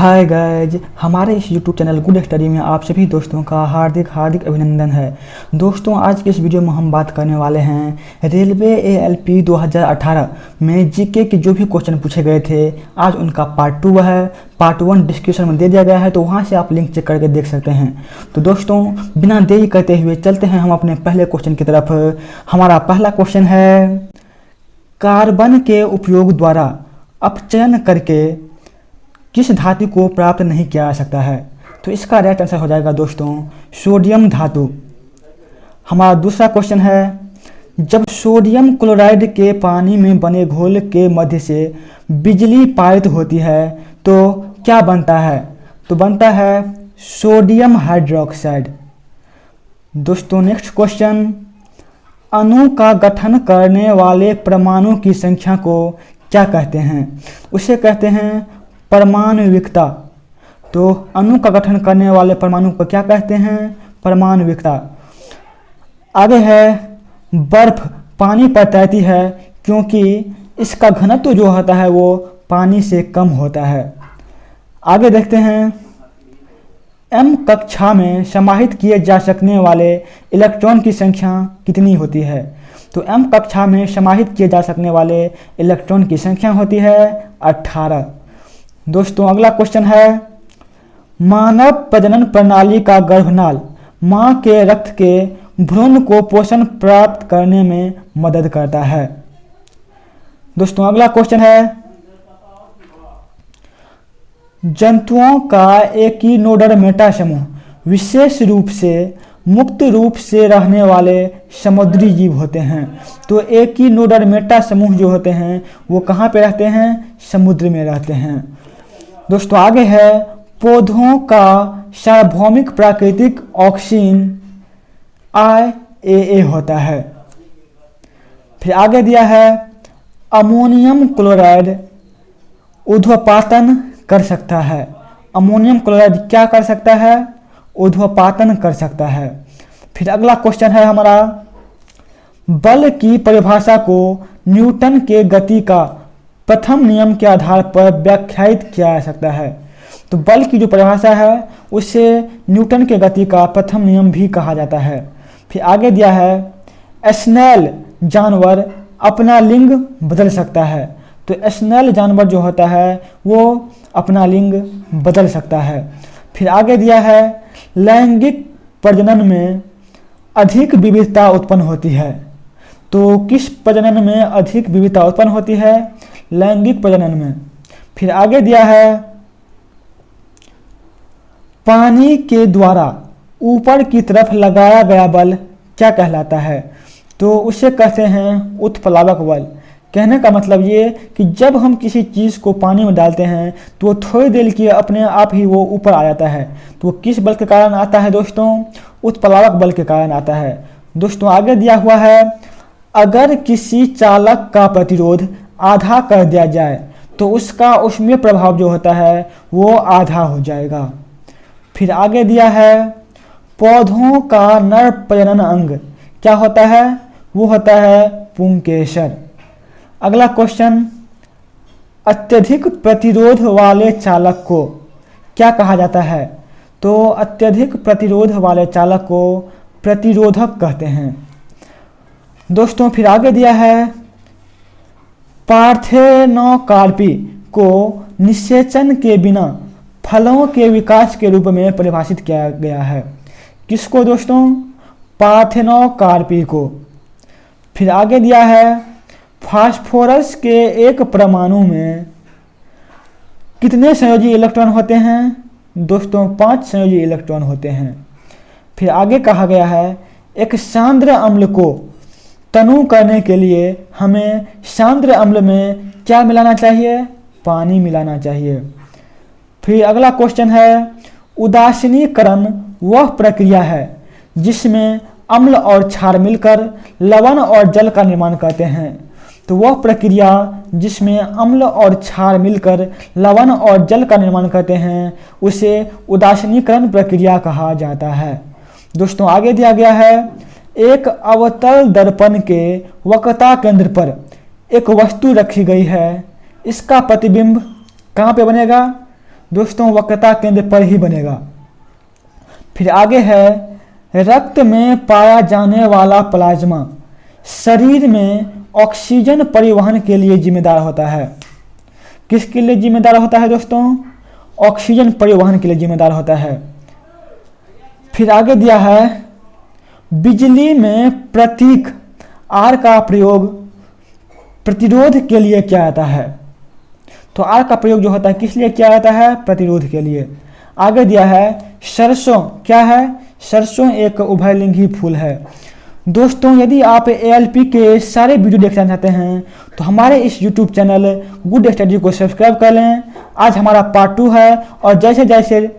Hi guys, हमारे इस YouTube channel good study में आप सभी दोस्तों का हार्दिक अभिनंदन है। दोस्तों, आज के इस वीडियो में हम बात करने वाले हैं रेलवे ALP 2018 में जीके के जो भी क्वेश्चन पूछे गए थे, आज उनका पार्ट 2 है। पार्ट 1 डिस्क्रिप्शन में दे दिया गया है, तो वहां से आप लिंक चेक करके देख सकते हैं। तो दोस्तों, बिना देरी करते हुए चलते हैं हम अपने पहले क्वेश्चन की तरफ। हमारा पहला क्वेश्चन है, कार्बन के उपयोग द्वारा अपचयन करके किस धातु को प्राप्त नहीं किया जा सकता है? तो इसका राइट आंसर हो जाएगा दोस्तों सोडियम धातु। हमारा दूसरा क्वेश्चन है, जब सोडियम क्लोराइड के पानी में बने घोल के मध्य से बिजली पारित होती है तो क्या बनता है? तो बनता है सोडियम हाइड्रोक्साइड। दोस्तों, नेक्स्ट क्वेश्चन, अणु का गठन करने वाले परमाणु की संख्या को क्या कहते हैं? उसे कहते हैं परमाणुविकता। तो अणु का गठन करने वाले परमाणु को क्या कहते हैं? परमाणुविकता। आगे है, बर्फ पानी पर तैरती है क्योंकि इसका घनत्व जो होता है वो पानी से कम होता है। आगे देखते हैं, m कक्षा में समाहित किए जा सकने वाले इलेक्ट्रॉन की संख्या कितनी होती है? तो m कक्षा में समाहित किए जा सकने वाले इलेक्ट्रॉन की संख्या होती है 18। दोस्तों, अगला क्वेश्चन है, मानव प्रजनन प्रणाली का गर्भनाल मां के रक्त के भ्रूण को पोषण प्राप्त करने में मदद करता है। दोस्तों, अगला क्वेश्चन है, जंतुओं का एकीनोडर मेटा समूह विशेष रूप से मुक्त रूप से रहने वाले समुद्री जीव होते हैं। तो एकीनोडर मेटा समूह जो होते हैं वो कहाँ पे रहते हैं? समुद्र में रहते हैं। दोस्तों, आगे है, पौधों का सार्वभौमिक प्राकृतिक ऑक्सीजन IAA होता है। फिर आगे दिया है, अमोनियम क्लोराइड ऊर्ध्वपातन कर सकता है। अमोनियम क्लोराइड क्या कर सकता है? ऊर्ध्वपातन कर सकता है। फिर अगला क्वेश्चन है हमारा, बल की परिभाषा को न्यूटन के गति का प्रथम नियम के आधार पर व्याख्यायित किया जा सकता है। तो बल की जो परिभाषा है उसे न्यूटन के गति का प्रथम नियम भी कहा जाता है। फिर आगे दिया है, स्नेल जानवर अपना लिंग बदल सकता है। तो स्नेल जानवर जो होता है वो अपना लिंग बदल सकता है। फिर आगे दिया है, लैंगिक प्रजनन में अधिक विविधता उत्पन्न होती है। तो किस प्रजनन में अधिक विविधता उत्पन्न होती है? लैंगिक प्रजनन में। फिर आगे दिया है, पानी के द्वारा ऊपर की तरफ लगाया गया बल क्या कहलाता है? तो उसे कहते हैं उत्प्लावक बल। कहने का मतलब ये कि जब हम किसी चीज़ को पानी में डालते हैं तो वो थोड़ी देर के अपने आप ही वो ऊपर आ जाता है। तो वो किस बल के कारण आता है दोस्तों? उत्प्लावक बल के कारण आता है। दोस्तों, आगे दिया हुआ है, अगर किसी चालक का प्रतिरोध आधा कर दिया जाए तो उसका ऊष्मीय प्रभाव जो होता है वो आधा हो जाएगा। फिर आगे दिया है, पौधों का नर प्रजनन अंग क्या होता है? वो होता है पुंकेसर। अगला क्वेश्चन, अत्यधिक प्रतिरोध वाले चालक को क्या कहा जाता है? तो अत्यधिक प्रतिरोध वाले चालक को प्रतिरोधक कहते हैं। दोस्तों, फिर आगे दिया है, पार्थेनोकार्पी को निषेचन के बिना फलों के विकास के रूप में परिभाषित किया गया है। किसको दोस्तों? पार्थेनोकार्पी को। फिर आगे दिया है, फास्फोरस के एक परमाणु में कितने संयोजी इलेक्ट्रॉन होते हैं? दोस्तों, 5 संयोजी इलेक्ट्रॉन होते हैं। फिर आगे कहा गया है, एक सांद्र अम्ल को तनु करने के लिए हमें सांद्र अम्ल में क्या मिलाना चाहिए? पानी मिलाना चाहिए। फिर अगला क्वेश्चन है, उदासीनीकरण वह प्रक्रिया है जिसमें अम्ल और क्षार मिलकर लवण और जल का निर्माण करते हैं। तो वह प्रक्रिया जिसमें अम्ल और क्षार मिलकर लवण और जल का निर्माण करते हैं उसे उदासीनीकरण प्रक्रिया कहा जाता है। दोस्तों, आगे दिया गया है, एक अवतल दर्पण के वक्रता केंद्र पर एक वस्तु रखी गई है, इसका प्रतिबिंब कहाँ पे बनेगा? दोस्तों वक्रता केंद्र पर ही बनेगा। फिर आगे है, रक्त में पाया जाने वाला प्लाज्मा शरीर में ऑक्सीजन परिवहन के लिए जिम्मेदार होता है। किसके लिए जिम्मेदार होता है दोस्तों? ऑक्सीजन परिवहन के लिए जिम्मेदार होता है। फिर आगे दिया है, बिजली में प्रतीक आर का प्रयोग प्रतिरोध के लिए किया जाता है। तो आर का प्रयोग जो होता है किस लिए किया जाता है? प्रतिरोध के लिए। आगे दिया है, सरसों क्या है? सरसों एक उभयलिंगी फूल है। दोस्तों यदि आप ALP के सारे वीडियो देखना चाहते हैं तो हमारे इस YouTube चैनल गुड स्टडी को सब्सक्राइब कर लें। आज हमारा पार्ट 2 है और जैसे जैसे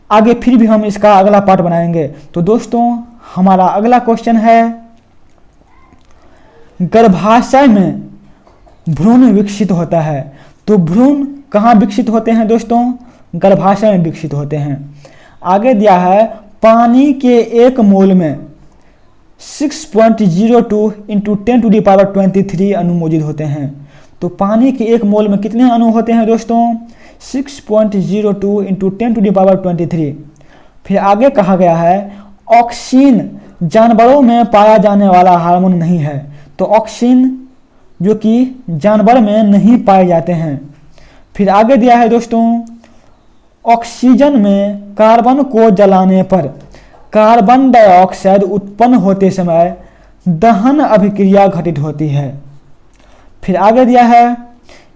आगे फिर भी हम इसका अगला पार्ट बनाएंगे। तो दोस्तों हमारा अगला क्वेश्चन है, गर्भाशय में भ्रूण विकसित होता है। तो भ्रूण कहाँ विकसित होते हैं दोस्तों? गर्भाशय में विकसित होते हैं। आगे दिया है, पानी के 1 मोल में 6.02 × 10⁻23 अणु मौजूद होते हैं। तो पानी के 1 मोल में कितने अणु होते हैं दोस्तों? 6.02 × 10⁻23। फिर आगे कहा गया है, ऑक्सीन जानवरों में पाया जाने वाला हार्मोन नहीं है। तो ऑक्सीन जो कि जानवर में नहीं पाए जाते हैं। फिर आगे दिया है दोस्तों, ऑक्सीजन में कार्बन को जलाने पर कार्बन डाइऑक्साइड उत्पन्न होते समय दहन अभिक्रिया घटित होती है। फिर आगे दिया है,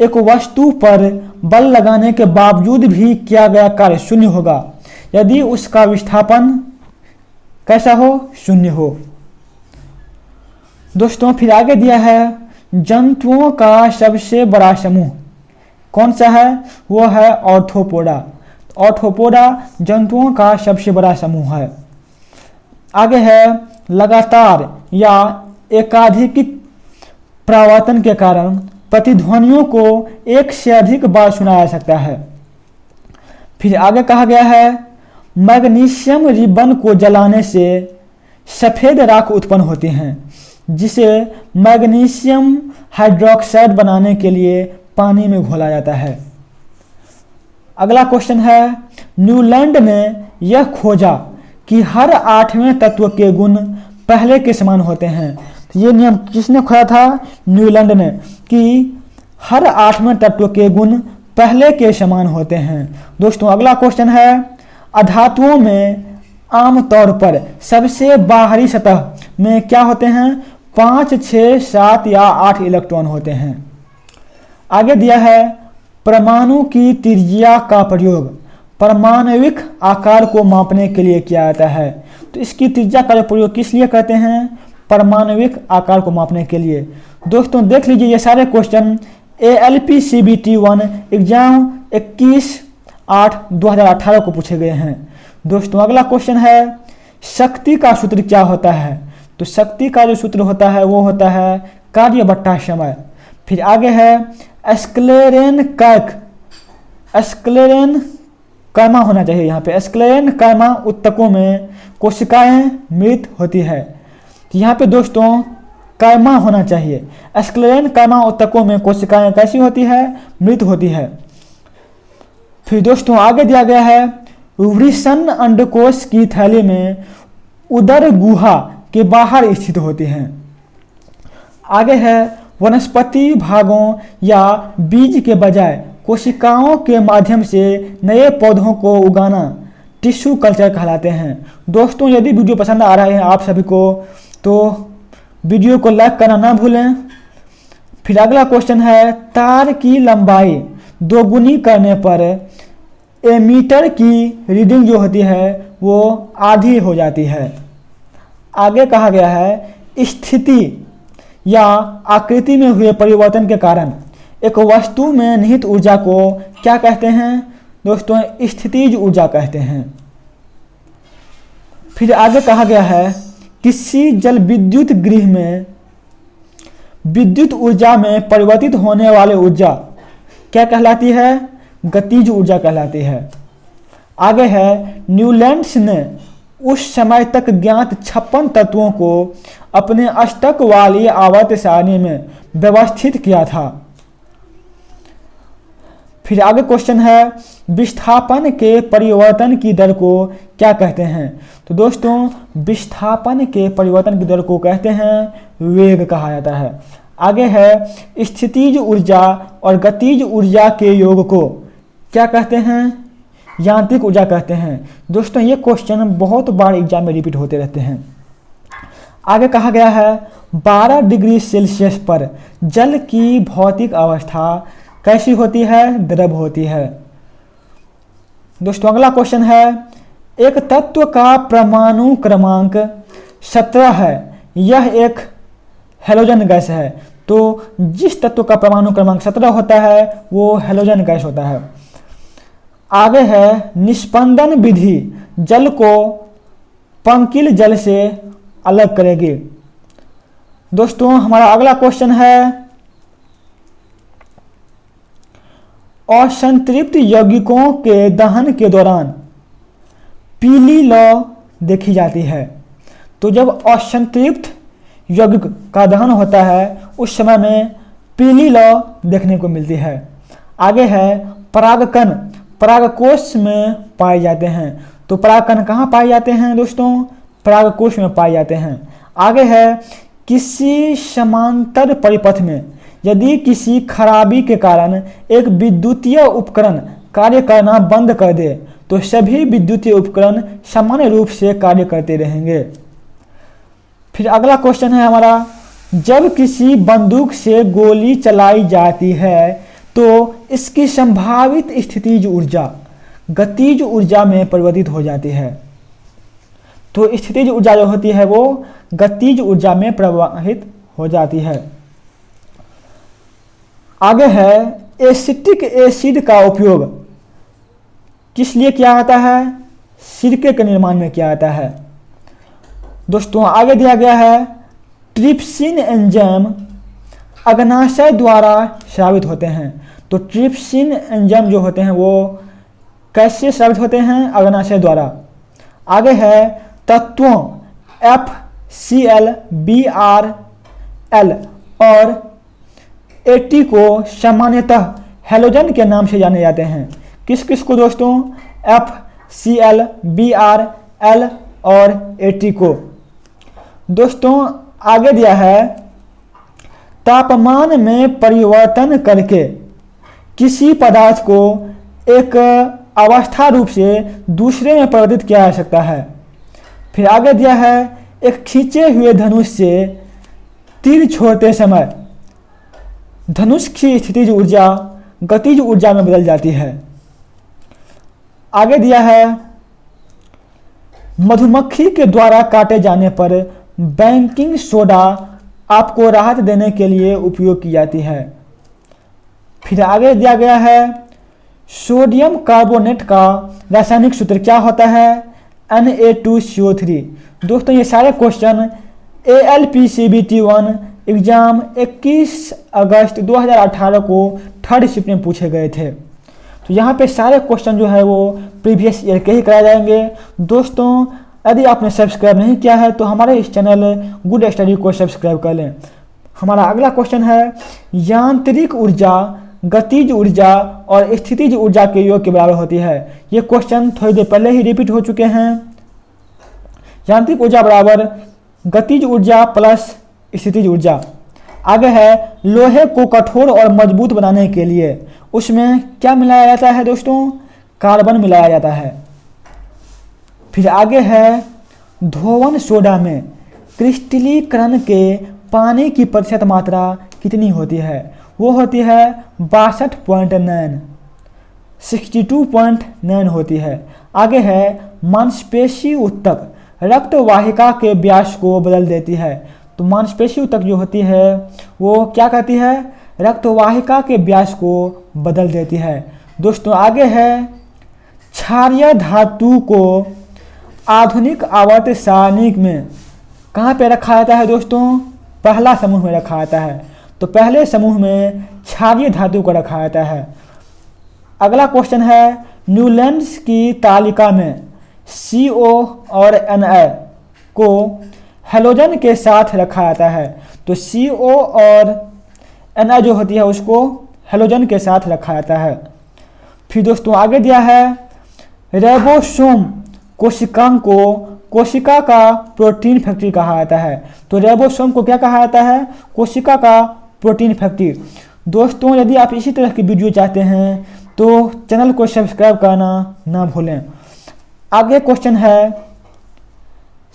एक वस्तु पर बल लगाने के बावजूद भी किया गया कार्य शून्य होगा यदि उसका विस्थापन कैसा हो? शून्य हो। दोस्तों फिर आगे दिया है, जंतुओं का सबसे बड़ा समूह कौन सा है? वो है ऑर्थोपोडा। ऑर्थोपोडा जंतुओं का सबसे बड़ा समूह है। आगे है, लगातार या एकाधिक परावर्तन के कारण प्रतिध्वनियों को एक से अधिक बार सुना जा सकता है। फिर आगे कहा गया है, मैग्नीशियम रिबन को जलाने से सफ़ेद राख उत्पन्न होती हैं जिसे मैग्नीशियम हाइड्रोक्साइड बनाने के लिए पानी में घोला जाता है। अगला क्वेश्चन है, न्यूलैंड ने यह खोजा कि हर 8वें तत्व के गुण पहले के समान होते हैं। तो ये नियम किसने खोजा था? न्यूलैंड ने, कि हर 8वें तत्व के गुण पहले के समान होते हैं। दोस्तों अगला क्वेश्चन है, अधातुओं में आमतौर पर सबसे बाहरी सतह में क्या होते हैं? 5, 6, 7 या 8 इलेक्ट्रॉन होते हैं। आगे दिया है, परमाणु की त्रिज्या का प्रयोग परमाणविक आकार को मापने के लिए किया जाता है। तो इसकी त्रिज्या का प्रयोग किस लिए करते हैं? परमाणविक आकार को मापने के लिए। दोस्तों देख लीजिए ये सारे क्वेश्चन ALP CBT 1 एग्जाम 21/8/2018 को पूछे गए हैं। दोस्तों अगला क्वेश्चन है, शक्ति का सूत्र क्या होता है? तो शक्ति का जो सूत्र होता है वो होता है कार्य बट्टा समय। फिर आगे है, स्क्लेरेन कर्मा होना चाहिए यहाँ पे। स्क्लेरेन कर्मा उत्तकों में कोशिकाएं मृत होती है। तो यहाँ पे दोस्तों कर्मा होना चाहिए। स्क्लेरेन कर्मा उत्तकों में कोशिकाएं कैसी होती है? मृत होती है। फिर दोस्तों आगे दिया गया है, वृषण अंडकोश की थैली में उदर गुहा के बाहर स्थित होती हैं। आगे है, वनस्पति भागों या बीज के बजाय कोशिकाओं के माध्यम से नए पौधों को उगाना टिश्यू कल्चर कहलाते हैं। दोस्तों यदि वीडियो पसंद आ रहा है आप सभी को तो वीडियो को लाइक करना ना भूलें। फिर अगला क्वेश्चन है, तार की लंबाई दोगुनी करने पर एमीटर की रीडिंग जो होती है वो आधी हो जाती है। आगे कहा गया है, स्थिति या आकृति में हुए परिवर्तन के कारण एक वस्तु में निहित ऊर्जा को क्या कहते हैं? दोस्तों स्थितिज ऊर्जा कहते हैं। फिर आगे कहा गया है, किसी जल विद्युत गृह में विद्युत ऊर्जा में परिवर्तित होने वाले ऊर्जा क्या कहलाती है? गतिज ऊर्जा कहलाती है। आगे है, न्यूलैंड्स ने उस समय तक ज्ञात 56 तत्वों को अपने अष्टक वाली आवर्त सारणी में व्यवस्थित किया था। फिर आगे क्वेश्चन है, विस्थापन के परिवर्तन की दर को क्या कहते हैं? तो दोस्तों विस्थापन के परिवर्तन की दर को कहते हैं वेग कहा जाता है। आगे है, स्थितिज ऊर्जा और गतिज ऊर्जा के योग को क्या कहते हैं? यांत्रिक ऊर्जा कहते हैं। दोस्तों ये क्वेश्चन बहुत बार एग्जाम में रिपीट होते रहते हैं। आगे कहा गया है 12 डिग्री सेल्सियस पर जल की भौतिक अवस्था कैसी होती है? द्रव होती है। दोस्तों अगला क्वेश्चन है, एक तत्व का परमाणु क्रमांक 17 है, यह एक हैलोजन गैस है। तो जिस तत्व का परमाणु क्रमांक 17 होता है वो हैलोजन गैस होता है। आगे है, निस्पंदन विधि जल को पंकिल जल से अलग करेगी। दोस्तों हमारा अगला क्वेश्चन है, असंतृप्त यौगिकों के दहन के दौरान पीली लौ देखी जाती है। तो जब असंतृप्त यौगिक का दहन होता है उस समय में पीली लौ देखने को मिलती है। आगे है, परागकण परागकोश में पाए जाते हैं। तो परागकण कहाँ पाए जाते हैं? दोस्तों परागकोश में पाए जाते हैं। आगे है, किसी समांतर परिपथ में यदि किसी खराबी के कारण एक विद्युतीय उपकरण कार्य करना बंद कर दे तो सभी विद्युतीय उपकरण सामान्य रूप से कार्य करते रहेंगे। फिर अगला क्वेश्चन है हमारा, जब किसी बंदूक से गोली चलाई जाती है तो इसकी संभावित स्थितिज ऊर्जा गतिज ऊर्जा में परिवर्तित हो जाती है। तो स्थितिज ऊर्जा जो होती है वो गतिज ऊर्जा में प्रवाहित हो जाती है। आगे है, एसिटिक एसिड का उपयोग किस लिए किया जाता है? सिरके के निर्माण में किया जाता है। दोस्तों आगे दिया गया है, ट्रिप्सिन एंजाइम अग्नाशय द्वारा स्रावित होते हैं। तो ट्रिप्सिन एंजाइम जो होते हैं वो कैसे स्रावित होते हैं? अग्नाशय द्वारा। आगे है, तत्वों FCl, BrL और AT को सामान्यतः हैलोजन के नाम से जाने जाते हैं। किस किस को दोस्तों? FCl, BrL और AT को। दोस्तों आगे दिया है, तापमान में परिवर्तन करके किसी पदार्थ को एक अवस्था रूप से दूसरे में परिवर्तित किया जा सकता है। फिर आगे दिया है, एक खींचे हुए धनुष से तीर छोड़ते समय धनुष की स्थितिज ऊर्जा गतिज ऊर्जा में बदल जाती है। आगे दिया है, मधुमक्खी के द्वारा काटे जाने पर बेकिंग सोडा आपको राहत देने के लिए उपयोग की जाती है। फिर आगे दिया गया है, सोडियम कार्बोनेट का रासायनिक सूत्र क्या होता है? Na2CO3। दोस्तों ये सारे क्वेश्चन ALPCBT1 एग्जाम 21 अगस्त 2018 को 3rd शिफ्ट में पूछे गए थे। तो यहाँ पे सारे क्वेश्चन जो है वो प्रीवियस ईयर के ही कराए जाएंगे। दोस्तों यदि आपने सब्सक्राइब नहीं किया है तो हमारे इस चैनल गुड स्टडी को सब्सक्राइब कर लें। हमारा अगला क्वेश्चन है, यांत्रिक ऊर्जा गतिज ऊर्जा और स्थितिज ऊर्जा के योग के बराबर होती है। ये क्वेश्चन थोड़ी देर पहले ही रिपीट हो चुके हैं। यांत्रिक ऊर्जा बराबर गतिज ऊर्जा प्लस स्थितिज ऊर्जा। आगे है, लोहे को कठोर और मजबूत बनाने के लिए उसमें क्या मिलाया जाता है? दोस्तों कार्बन मिलाया जाता है। फिर आगे है, धोवन सोडा में क्रिस्टलीकरण के पानी की प्रतिशत मात्रा कितनी होती है? वो होती है 62.9, 62.9 होती है। आगे है, मांसपेशी ऊतक रक्त वाहिका के व्यास को बदल देती है। तो मांसपेशी ऊतक जो होती है वो क्या कहती है? रक्त वाहिका के व्यास को बदल देती है। दोस्तों आगे है, क्षारीय धातु को आधुनिक आवर्त सारणी में कहाँ पे रखा जाता है? दोस्तों पहला समूह में रखा जाता है। तो पहले समूह में क्षारीय धातु को रखा जाता है। अगला क्वेश्चन है, न्यूलैंड्स की तालिका में CO और Na को हैलोजन के साथ रखा जाता है। तो CO और Na जो होती है उसको हैलोजन के साथ रखा जाता है। फिर दोस्तों आगे दिया है रेबोसोम कोशिकांग को कोशिका का प्रोटीन फैक्ट्री कहा जाता है। तो रेबोसोम को क्या कहा जाता है? कोशिका का प्रोटीन फैक्ट्री। दोस्तों यदि आप इसी तरह की वीडियो चाहते हैं तो चैनल को सब्सक्राइब करना ना भूलें। आगे क्वेश्चन है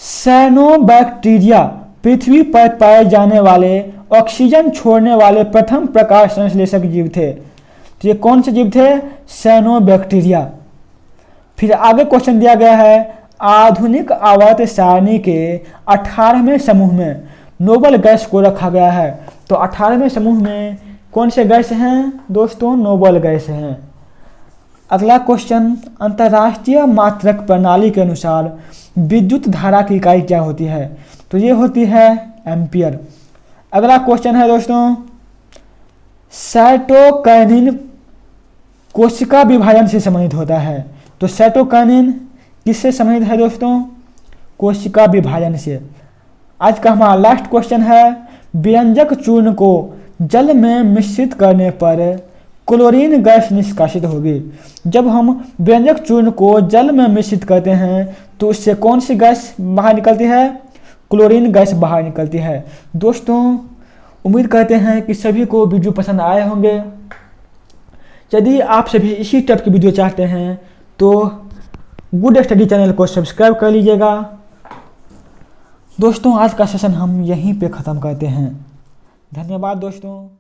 साइनोबैक्टीरिया पृथ्वी पर पाए जाने वाले ऑक्सीजन छोड़ने वाले प्रथम प्रकाश संश्लेषक जीव थे। तो ये कौन से जीव थे? साइनोबैक्टीरिया। फिर आगे क्वेश्चन दिया गया है आधुनिक आवर्त सारणी के 18वें समूह में नोबल गैस को रखा गया है। तो 18वें समूह में कौन से गैस हैं दोस्तों? नोबल गैस हैं। अगला क्वेश्चन अंतर्राष्ट्रीय मात्रक प्रणाली के अनुसार विद्युत धारा की इकाई क्या होती है? तो ये होती है एम्पियर। अगला क्वेश्चन है दोस्तों साइटोकाइनिन कोशिका विभाजन से संबंधित होता है। तो साइटोकाइनिन किससे संबंधित है दोस्तों? कोशिका विभाजन से। आज का हमारा लास्ट क्वेश्चन है व्यंजक चूर्ण को जल में मिश्रित करने पर क्लोरीन गैस निष्कासित होगी। जब हम व्यंजक चूर्ण को जल में मिश्रित करते हैं तो उससे कौन सी गैस बाहर निकलती है? क्लोरीन गैस बाहर निकलती है। दोस्तों उम्मीद करते हैं कि सभी को वीडियो पसंद आए होंगे। यदि आप सभी इसी टाइप की वीडियो चाहते हैं तो गुड स्टडी चैनल को सब्सक्राइब कर लीजिएगा। दोस्तों आज का सेशन हम यहीं पे ख़त्म करते हैं। धन्यवाद दोस्तों।